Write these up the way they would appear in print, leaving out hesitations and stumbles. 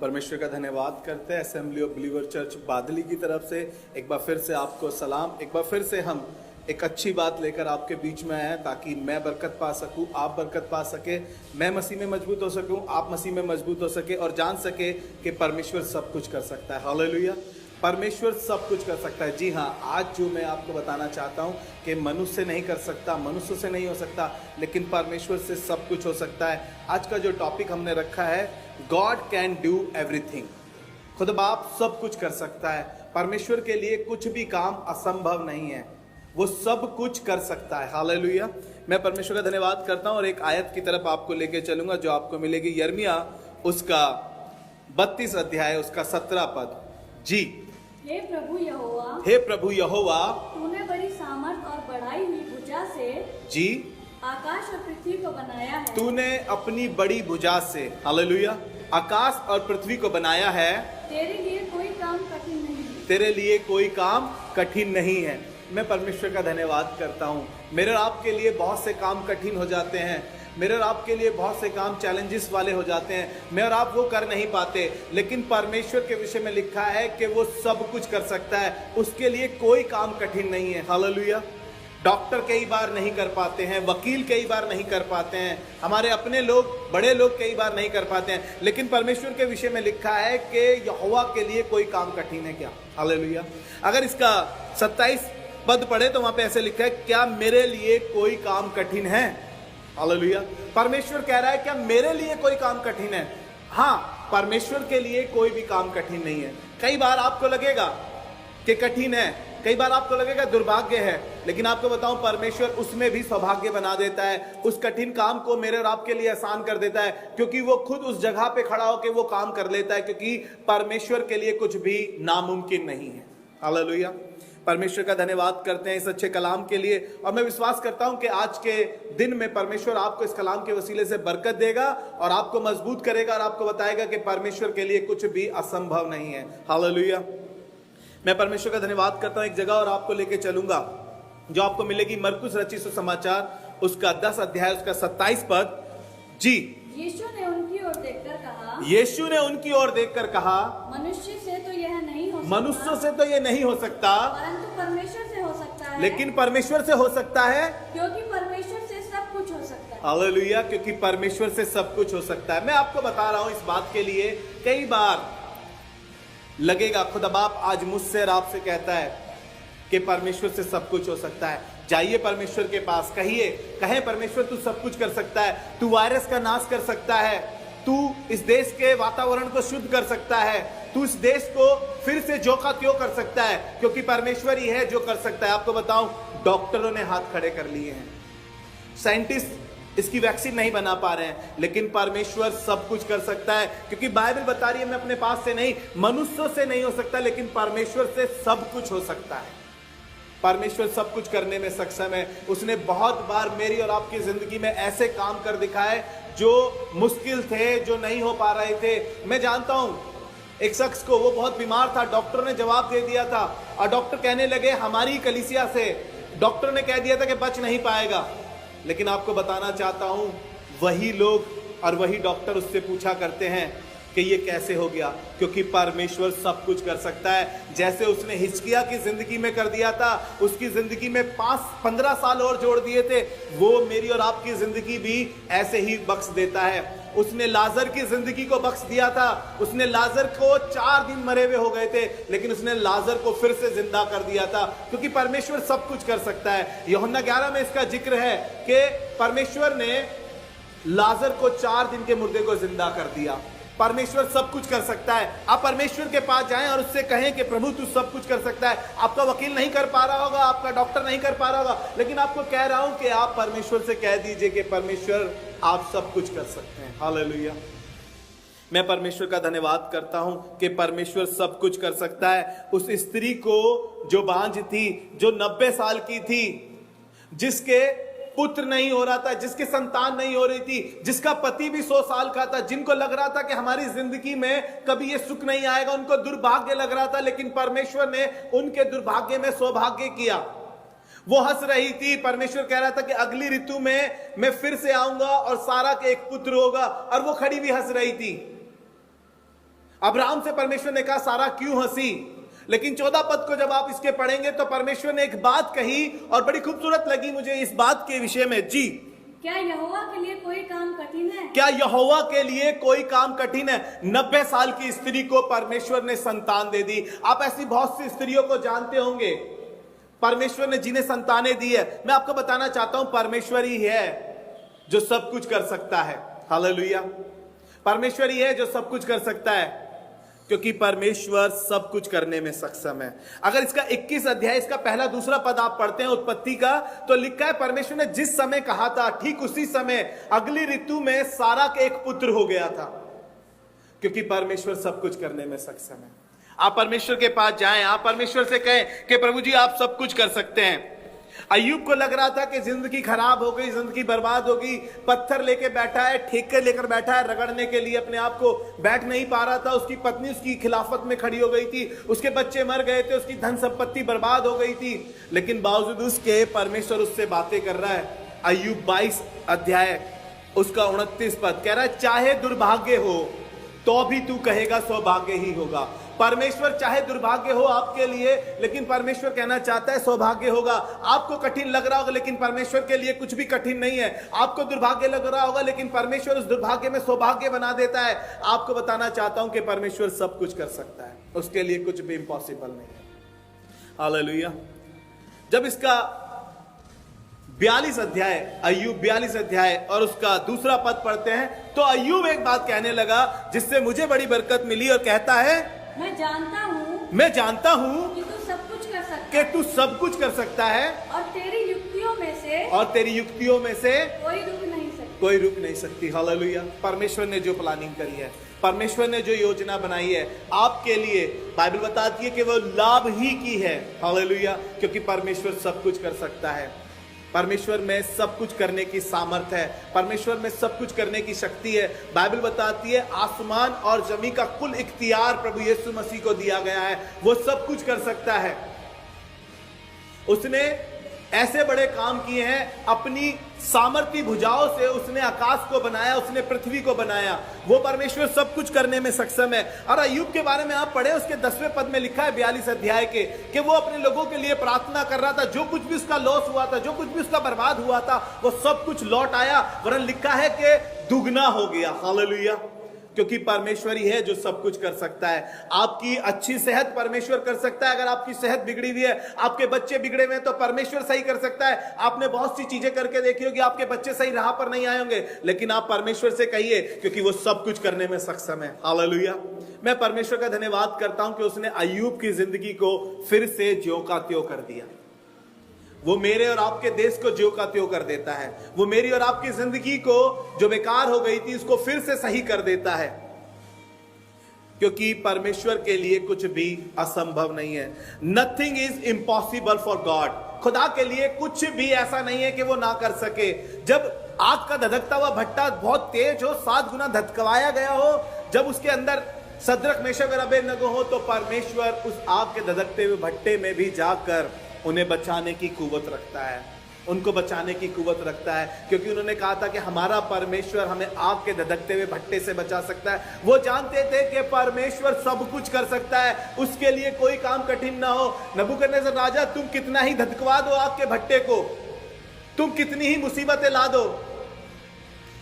परमेश्वर का धन्यवाद करते हैं असेंबली ऑफ बिलीवर चर्च बादली की तरफ से। एक बार फिर से आपको सलाम। एक बार फिर से हम एक अच्छी बात लेकर आपके बीच में आए हैं ताकि मैं बरकत पा सकूं, आप बरकत पा सके, मैं मसीह में मजबूत हो सकूं, आप मसीह में मजबूत हो सके और जान सके कि परमेश्वर सब कुछ कर सकता है। हालेलुया, परमेश्वर सब कुछ कर सकता है। जी हाँ, आज जो मैं आपको बताना चाहता हूँ कि मनुष्य नहीं कर सकता, मनुष्य से नहीं हो सकता, लेकिन परमेश्वर से सब कुछ हो सकता है। आज का जो टॉपिक हमने रखा है, गॉड कैन डू एवरीथिंग। खुद बाप सब कुछ कर सकता है। परमेश्वर के लिए कुछ भी काम असंभव नहीं है, वो सब कुछ कर सकता है। हालेलुया, मैं परमेश्वर का धन्यवाद करता हूँ और एक आयत की तरफ आपको लेके चलूंगा जो आपको मिलेगी यिर्मयाह उसका 32 अध्याय उसका 17 पद। जी, हे प्रभु यहोवा, हे प्रभु यहोवा, तूने बड़ी सामर्थ और बढ़ाई हुई भुजा से जी आकाश और पृथ्वी को बनाया है। तूने अपनी बड़ी भुजा से, हालेलुया, आकाश और पृथ्वी को बनाया है। तेरे लिए कोई काम कठिन नहीं है। तेरे लिए कोई काम कठिन नहीं है। मैं परमेश्वर का धन्यवाद करता हूँ। मेरे और आपके लिए बहुत से काम कठिन हो जाते हैं, मेरे और आपके लिए बहुत से काम चैलेंजेस वाले हो जाते हैं, मैं और आप वो कर नहीं पाते, लेकिन परमेश्वर के विषय में लिखा है कि वो सब कुछ कर सकता है, उसके लिए कोई काम कठिन नहीं है। हालेलुया, डॉक्टर कई बार नहीं कर पाते हैं, वकील कई बार नहीं कर पाते हैं, हमारे अपने लोग, बड़े लोग कई बार नहीं कर पाते हैं, लेकिन परमेश्वर के विषय में लिखा है कि यहोवा के लिए कोई काम कठिन है क्या? हालेलुया। अगर इसका 27 पद पढ़े तो वहां पे ऐसे लिखा है, क्या मेरे लिए कोई काम कठिन है? हालेलुया, परमेश्वर कह रहा है क्या मेरे लिए कोई काम कठिन है? हाँ, परमेश्वर के लिए कोई भी काम कठिन नहीं है। कई बार आपको लगेगा कि कठिन है, कई बार आपको लगेगा दुर्भाग्य है, लेकिन आपको बताऊं परमेश्वर उसमें भी सौभाग्य बना देता है। उस कठिन काम को मेरे और आपके लिए आसान कर देता है, क्योंकि वो खुद उस जगह पे खड़ा होकर वो काम कर लेता है, क्योंकि परमेश्वर के लिए कुछ भी नामुमकिन नहीं है। हालेलुया, परमेश्वर का धन्यवाद करते हैं इस अच्छे कलाम के लिए, और मैं विश्वास करता हूं कि आज के दिन में परमेश्वर आपको इस कलाम के वसीले से बरकत देगा और आपको मजबूत करेगा और आपको बताएगा कि परमेश्वर के लिए कुछ भी असंभव नहीं है। हालेलुया, मैं परमेश्वर का धन्यवाद करता हूं। एक जगह और आपको लेके चलूंगा जो आपको मिलेगी मरकुस रचित सुसमाचार उसका 10 अध्याय उसका 27 पद। जी, यीशु ने उनकी ओर देखकर कहा, यीशु ने उनकी ओर देखकर कहा, मनुष्य से तो यह नहीं हो सकता, मनुष्यों से तो ये नहीं हो सकता, परंतु परमेश्वर से हो सकता है। लेकिन परमेश्वर से हो सकता है, क्योंकि परमेश्वर से सब कुछ हो सकता है। हालेलुया, क्योंकि परमेश्वर से सब कुछ हो सकता है। मैं आपको बता रहा हूं इस बात के लिए, कई बार लगेगा खुदा बाप आज मुझसे और आपसे कहता है कि परमेश्वर से सब कुछ हो सकता है। जाइए परमेश्वर के पास, कहें परमेश्वर तू सब कुछ कर सकता है, तू वायरस का नाश कर सकता है, तू इस देश के वातावरण को शुद्ध कर सकता है, तू इस देश को फिर से जो का त्यों कर सकता है, क्योंकि परमेश्वर ही है जो कर सकता है। आपको बताऊं, डॉक्टरों ने हाथ खड़े कर लिए हैं, साइंटिस्ट इसकी वैक्सीन नहीं बना पा रहे हैं, लेकिन परमेश्वर सब कुछ कर सकता है, क्योंकि बाइबल बता रही है मैं अपने पास से नहीं, मनुष्यों से नहीं हो सकता, लेकिन परमेश्वर से सब कुछ हो सकता है। परमेश्वर सब कुछ करने में सक्षम है। उसने बहुत बार मेरी और आपकी जिंदगी में ऐसे काम कर दिखाए जो मुश्किल थे, जो नहीं हो पा रहे थे। मैं जानता हूं एक शख्स को, वो बहुत बीमार था, डॉक्टर ने जवाब दे दिया था और डॉक्टर कहने लगे हमारी कलीसिया से, डॉक्टर ने कह दिया था कि बच नहीं पाएगा, लेकिन आपको बताना चाहता हूं वही लोग और वही डॉक्टर उससे पूछा करते हैं कि ये कैसे हो गया, क्योंकि परमेश्वर सब कुछ कर सकता है। जैसे उसने हिजकिय्याह की जिंदगी में कर दिया था, उसकी जिंदगी में 15 साल और जोड़ दिए थे, वो मेरी और आपकी जिंदगी भी ऐसे ही बख्श देता है। उसने लाजर की जिंदगी को बख्श दिया था, उसने लाजर को 4 दिन मरे हुए हो गए थे, लेकिन उसने लाजर को फिर से जिंदा कर दिया था, क्योंकि परमेश्वर सब कुछ कर सकता है। यूहन्ना 11 में इसका जिक्र है कि परमेश्वर ने लाजर को 4 दिन के मुर्दे को जिंदा कर दिया। परमेश्वर सब कुछ कर सकता है। आप परमेश्वर के पास जाएं और उससे कहें कि प्रभु तू सब कुछ कर सकता है। आपका वकील नहीं कर पा रहा होगा, आपका डॉक्टर नहीं कर पा रहा होगा, लेकिन आपको कह रहा हूं कि आप परमेश्वर से कह दीजिए कि परमेश्वर आप सब कुछ कर सकते हैं। हालेलुया, मैं परमेश्वर का धन्यवाद करता हूं कि परमेश्वर सब कुछ कर सकता है। उस स्त्री को जो बांझ थी, जो 90 साल की थी, जिसके पुत्र नहीं हो रहा था, जिसकी संतान नहीं हो रही थी, जिसका पति भी 100 साल का था, जिनको लग रहा था कि हमारी जिंदगी में कभी ये सुख नहीं आएगा, उनको दुर्भाग्य लग रहा था, लेकिन परमेश्वर ने उनके दुर्भाग्य में सौभाग्य किया। वो हंस रही थी, परमेश्वर कह रहा था कि अगली ऋतु में मैं फिर से आऊंगा और सारा के एक पुत्र होगा, और वो खड़ी भी हंस रही थी। अब्राहम से परमेश्वर ने कहा सारा क्यों हंसी, लेकिन 14 पद को जब आप इसके पढ़ेंगे तो परमेश्वर ने एक बात कही और बड़ी खूबसूरत लगी मुझे इस बात के विषय में। जी, क्या यहोवा के लिए कोई काम कठिन है? क्या यहोवा के लिए कोई काम कठिन है? 90 साल की स्त्री को परमेश्वर ने संतान दे दी। आप ऐसी बहुत सी स्त्रियों को जानते होंगे परमेश्वर ने जिन्हें संतानें दी है। मैं आपको बताना चाहता हूं परमेश्वर ही है जो सब कुछ कर सकता है। हालेलुया, परमेश्वर ही है जो सब कुछ कर सकता है, क्योंकि परमेश्वर सब कुछ करने में सक्षम है। अगर इसका 21 अध्याय इसका पहला दूसरा पद आप पढ़ते हैं उत्पत्ति का, तो लिखा है परमेश्वर ने जिस समय कहा था ठीक उसी समय अगली ऋतु में सारा के एक पुत्र हो गया था, क्योंकि परमेश्वर सब कुछ करने में सक्षम है। आप परमेश्वर के पास जाएं, आप परमेश्वर से कहें कि प्रभु जी आप सब कुछ कर सकते हैं। अय्यूब को लग रहा था कि जिंदगी खराब हो गई, जिंदगी बर्बाद हो गई, पत्थर लेके बैठा है, ठेके लेकर बैठा है रगड़ने के लिए, अपने आप को बैठ नहीं पा रहा था। उसकी पत्नी उसकी खिलाफत में खड़ी हो गई थी, उसके बच्चे मर गए थे, उसकी धन संपत्ति बर्बाद हो गई थी, लेकिन बावजूद उसके परमेश्वर उससे बातें कर रहा है। अय्यूब 22 अध्याय उसका 29 पद कह रहा है चाहे दुर्भाग्य हो तो भी तू कहेगा सौभाग्य ही होगा। परमेश्वर चाहे दुर्भाग्य हो आपके लिए, लेकिन परमेश्वर कहना चाहता है सौभाग्य होगा। आपको कठिन लग रहा होगा, लेकिन परमेश्वर के लिए कुछ भी कठिन नहीं है। आपको दुर्भाग्य लग रहा होगा, लेकिन परमेश्वर उस दुर्भाग्य में सौभाग्य बना देता है। आपको बताना चाहता हूं कि परमेश्वर सब कुछ कर सकता है, उसके लिए कुछ भी इम्पॉसिबल नहीं है। हालेलुया। जब इसका 42 अध्याय अय्यूब 42 अध्याय और उसका दूसरा पद पढ़ते हैं तो अय्यूब एक बात कहने लगा जिससे मुझे बड़ी बरकत मिली, और कहता है मैं जानता हूँ कि तू सब कुछ कर सकता कि तू सब कुछ कर सकता है, और तेरी युक्तियों में से कोई रुक नहीं सकती। हालेलुया। परमेश्वर ने जो प्लानिंग करी है, परमेश्वर ने जो योजना बनाई है आपके लिए, बाइबल बताती है कि वो लाभ ही की है। हालेलुया। क्योंकि परमेश्वर सब कुछ कर सकता है, परमेश्वर में सब कुछ करने की सामर्थ है, परमेश्वर में सब कुछ करने की शक्ति है। बाइबल बताती है आसमान और जमीन का कुल इख्तियार प्रभु यीशु मसीह को दिया गया है। वो सब कुछ कर सकता है। उसने ऐसे बड़े काम किए हैं, अपनी सामर्थी भुजाओं से उसने आकाश को बनाया, उसने पृथ्वी को बनाया। वो परमेश्वर सब कुछ करने में सक्षम है। और अय्यूब के बारे में आप पढ़े, उसके 10वें पद में लिखा है 42 अध्याय के कि वो अपने लोगों के लिए प्रार्थना कर रहा था। जो कुछ भी उसका लॉस हुआ था, जो कुछ भी उसका बर्बाद हुआ था, वो सब कुछ लौट आया, वरन लिखा है कि दुगना हो गया। हालेलुया। क्योंकि परमेश्वर ही है जो सब कुछ कर सकता है। आपकी अच्छी सेहत परमेश्वर कर सकता है। अगर आपकी सेहत बिगड़ी हुई है, आपके बच्चे बिगड़े हुए हैं, तो परमेश्वर सही कर सकता है। आपने बहुत सी चीजें करके देखी होगी, आपके बच्चे सही राह पर नहीं आए होंगे, लेकिन आप परमेश्वर से कहिए, क्योंकि वो सब कुछ करने में सक्षम है। हालेलुया। मैं परमेश्वर का धन्यवाद करता हूं कि उसने अय्यूब की जिंदगी को फिर से ज्यों का त्यों कर दिया। वो मेरे और आपके देश को ज्यों का त्यों कर देता है। वो मेरी और आपकी जिंदगी को जो बेकार हो गई थी उसको फिर से सही कर देता है, क्योंकि परमेश्वर के लिए कुछ भी असंभव नहीं है। Nothing is impossible for God. खुदा के लिए कुछ भी ऐसा नहीं है कि वो ना कर सके। जब आग का धधकता हुआ भट्टा बहुत तेज हो, 7 गुना धधकवाया गया हो, जब उसके अंदर सद्रक मेशक और अबेदनगो हो, तो परमेश्वर उस आग के धधकते हुए भट्टे में भी जाकर उन्हें बचाने की कुव्वत रखता है, उनको बचाने की कुव्वत रखता है। क्योंकि उन्होंने कहा था कि हमारा परमेश्वर हमें आग के धधकते हुए भट्टे से बचा सकता है। वो जानते थे कि परमेश्वर सब कुछ कर सकता है, उसके लिए कोई काम कठिन ना हो। नबूकदनेस्सर राजा, तुम कितना ही धधकवा दो आग के भट्टे को, तुम कितनी ही मुसीबतें ला दो,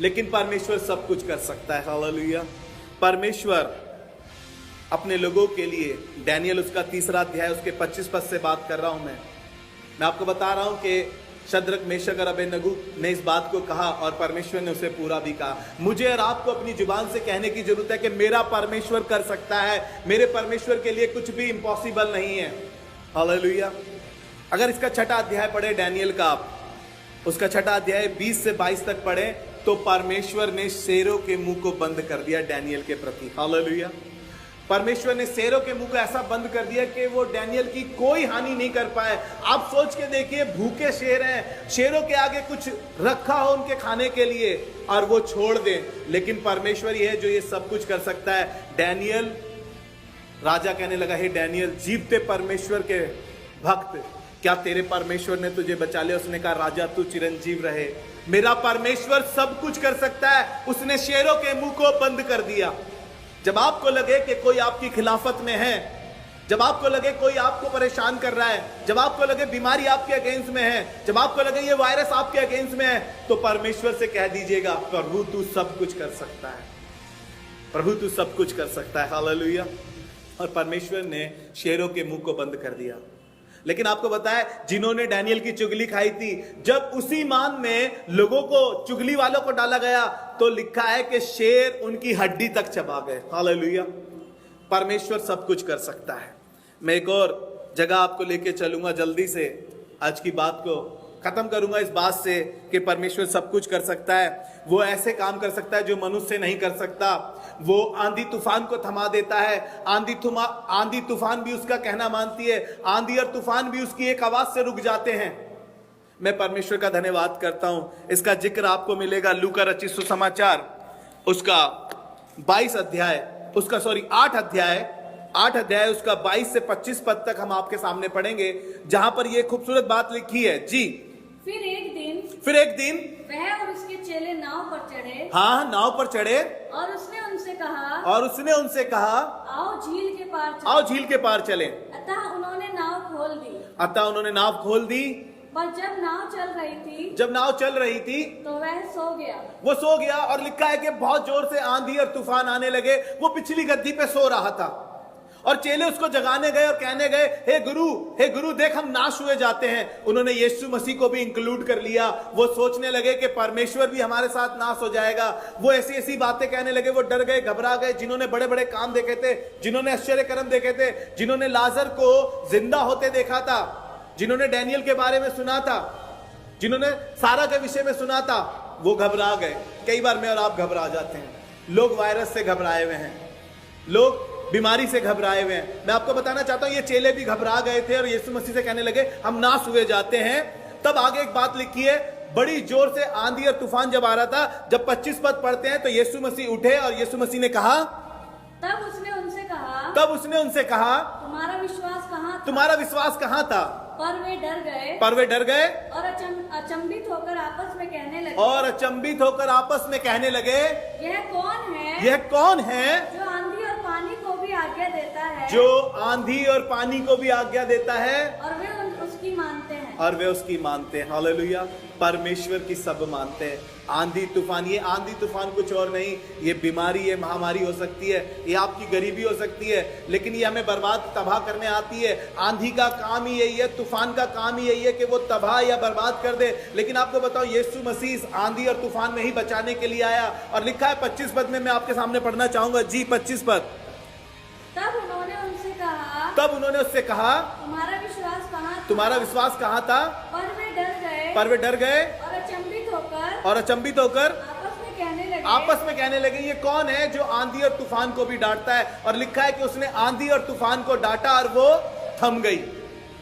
लेकिन परमेश्वर सब कुछ कर सकता है। हालेलुया। परमेश्वर अपने लोगों के लिए, डैनियल उसका 3 अध्याय उसके 25 पद से बात कर रहा हूं। मैं आपको बता रहा हूं कि शद्रक मेशक और अबेदनगो ने इस बात को कहा और परमेश्वर ने उसे पूरा भी कहा। मुझे और आपको अपनी जुबान से कहने की जरूरत है कि मेरा परमेश्वर कर सकता है, मेरे परमेश्वर के लिए कुछ भी इम्पॉसिबल नहीं है। हालेलुया। अगर इसका 6 अध्याय पढ़े डैनियल का, आप उसका 6 अध्याय 20 से 22 तक पढ़े, तो परमेश्वर ने शेरों के मुंह को बंद कर दिया डैनियल के प्रति। हालेलुया। परमेश्वर ने शेरों के मुंह को ऐसा बंद कर दिया कि वो डैनियल की कोई हानि नहीं कर पाए। आप सोच के देखिए, भूखे शेर हैं, शेरों के आगे कुछ रखा हो उनके खाने के लिए और वो छोड़ दें, लेकिन परमेश्वर ही है जो ये सब कुछ कर सकता है। डैनियल, राजा कहने लगा, हे डैनियल, जीवते परमेश्वर के भक्त, क्या तेरे परमेश्वर ने तुझे बचा लिया? उसने कहा, राजा तू चिरंजीव रहे, मेरा परमेश्वर सब कुछ कर सकता है। उसने शेरों के मुंह को बंद कर दिया। जब आपको लगे कि कोई आपकी खिलाफत में है, जब आपको लगे कोई आपको परेशान कर रहा है, जब आपको लगे बीमारी आपके अगेंस्ट में है, जब आपको लगे ये वायरस आपके अगेंस्ट में है, तो परमेश्वर से कह दीजिएगा, प्रभु तू सब कुछ कर सकता है, प्रभु तू सब कुछ कर सकता है। हालेलुया। और परमेश्वर ने शेरों के मुंह को बंद कर दिया। लेकिन आपको बताया, जिन्होंने डैनियल की चुगली खाई थी, जब उसी मान में लोगों को, चुगली वालों को डाला गया, तो लिखा है कि शेर उनकी हड्डी तक चबा गए। हालेलुया। परमेश्वर सब कुछ कर सकता है। मैं एक और जगह आपको लेके चलूंगा, जल्दी से आज की बात को खत्म करूंगा इस बात से कि परमेश्वर सब कुछ कर सकता है। वो ऐसे काम कर सकता है जो मनुष्य नहीं कर सकता। वो आंधी तूफान को थमा देता है। आंधी तूफान भी उसका कहना मानती है। आंधी और तूफान भी उसकी एक आवाज से रुक जाते हैं। मैं परमेश्वर का धन्यवाद करता हूं। इसका जिक्र आपको मिलेगा लूका रचित सुसमाचार उसका 22 अध्याय, उसका 8 अध्याय उसका 22 से 25 पद तक हम आपके सामने पढ़ेंगे, जहां पर यह खूबसूरत बात लिखी है। जी। फिर एक दिन वह और उसके चेले नाव पर चढ़े। हाँ, नाव पर चढ़े। और उसने उनसे कहा, आओ झील के पार चले। अतः उन्होंने नाव खोल दी। पर जब नाव चल रही थी तो वह वो सो गया। और लिखा है कि बहुत जोर से आंधी और तूफान आने लगे। वो पिछली गद्दी पे सो रहा था और चेले उसको जगाने गए और कहने गए, हे गुरु देख, हम नाश हुए जाते हैं। उन्होंने यीशु मसीह को भी इंक्लूड कर लिया। वो सोचने लगे कि परमेश्वर भी हमारे साथ नाश हो जाएगा। वो ऐसी ऐसी बातें कहने लगे। वो डर गए, घबरा गए। जिन्होंने बड़े बड़े काम देखे थे, जिन्होंने आश्चर्य कर्म देखे थे, जिन्होंने लाजर को जिंदा होते देखा था, जिन्होंने डैनियल के बारे में सुना था, जिन्होंने सारा के विषय में सुना था, वो घबरा गए। कई बार मैं और आप घबरा जाते हैं। लोग वायरस से घबराए हुए हैं, लोग बीमारी से घबराए हुए हैं। मैं आपको बताना चाहता हूं, ये चेले भी घबरा गए थे और यीशु मसीह से कहने लगे, हम नाश हुए जाते हैं। तब आगे एक बात लिखी है, बड़ी जोर से आंधी और तूफान जब आ रहा था, जब 25 पद पढ़ते हैं तो यीशु मसीह उठे और यीशु मसीह ने कहा, तब उसने उनसे कहा, तुम्हारा विश्वास कहां था? पर वे डर गए और अचंभित होकर आपस में कहने लगे, यह कौन है जो आंधी और पानी को भी आज्ञा देता है और वे उसकी मानते हैं। हालेलुया। परमेश्वर की सब मानते हैं। आंधी तूफान, ये आंधी तूफान कुछ और नहीं, ये बीमारी, ये महामारी हो सकती है, ये आपकी गरीबी हो सकती है, लेकिन ये हमें बर्बाद तबाह करने आती है। आंधी का काम ही यही है, तूफान का काम ही यही है कि वो तबाह या बर्बाद कर दे। लेकिन आपको बताओ, यीशु मसीह आंधी और तूफान में ही बचाने के लिए आया। और लिखा है 25 पद में, मैं आपके सामने पढ़ना चाहूंगा। जी, 25 पद। तब उन्होंने उससे कहा, तुम्हारा विश्वास कहाँ था? पर वे डर गए और अचंभित होकर आपस में कहने लगे, ये कौन है जो आंधी और तूफान को भी डांटता है? और लिखा है कि उसने आंधी और तूफान को डांटा और वो थम गई।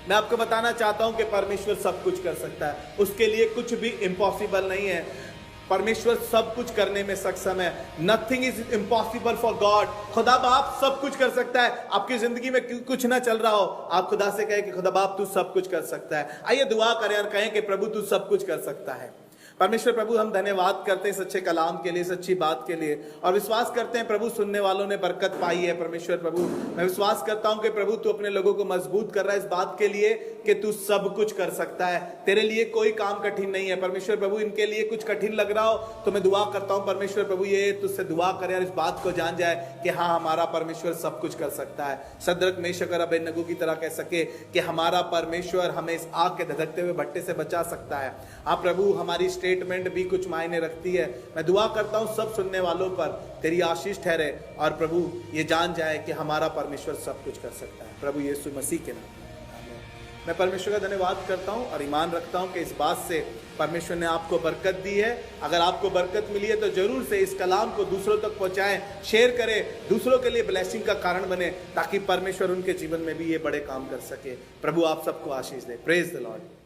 मैं आपको बताना चाहता हूं कि परमेश्वर सब कुछ कर सकता है। उसके लिए कुछ भी इम्पॉसिबल नहीं है। परमेश्वर सब कुछ करने में सक्षम है। Nothing is impossible for God. खुदा बाप सब कुछ कर सकता है। आपकी जिंदगी में कुछ ना चल रहा हो, आप खुदा से कहें कि खुदा बाप तू सब कुछ कर सकता है। आइए दुआ करें और कहें कि प्रभु तू सब कुछ कर सकता है। परमेश्वर प्रभु, हम धन्यवाद करते हैं सच्चे कलाम के लिए, सच्ची बात के लिए, और विश्वास करते हैं प्रभु सुनने वालों ने बरकत पाई है। परमेश्वर प्रभु, मैं विश्वास करता हूं कि प्रभु तू अपने लोगों को मजबूत कर रहा है इस बात के लिए कि तू सब कुछ कर सकता है। तेरे लिए कोई काम कठिन नहीं है। परमेश्वर प्रभु, इनके लिए कुछ कठिन लग रहा हो तो मैं दुआ करता हूं परमेश्वर प्रभु, ये तुझसे दुआ करे और इस बात को जान जाए कि हाँ, हमारा परमेश्वर सब कुछ कर सकता है। सदरक मेशक और अबेदनगो की तरह कह सके कि हमारा परमेश्वर हमें इस आग के धधकते हुए भट्टे से बचा सकता है। हाँ प्रभु, हमारी स्टेटमेंट भी कुछ मायने रखती है। मैं दुआ करता हूं सब सुनने वालों पर तेरी आशीष ठहरे और प्रभु ये जान जाए कि हमारा परमेश्वर सब कुछ कर सकता है। प्रभु यीशु मसीह के नाम मैं परमेश्वर का धन्यवाद करता हूं और ईमान रखता हूं कि इस बात से परमेश्वर ने आपको बरकत दी है। अगर आपको बरकत मिली है तो जरूर से इस कलाम को दूसरों तक पहुंचाएं, शेयर करें, दूसरों के लिए ब्लेसिंग का कारण बने, ताकि परमेश्वर उनके जीवन में भी ये बड़े काम कर सके। प्रभु आप सबको आशीष दे। Praise the Lord.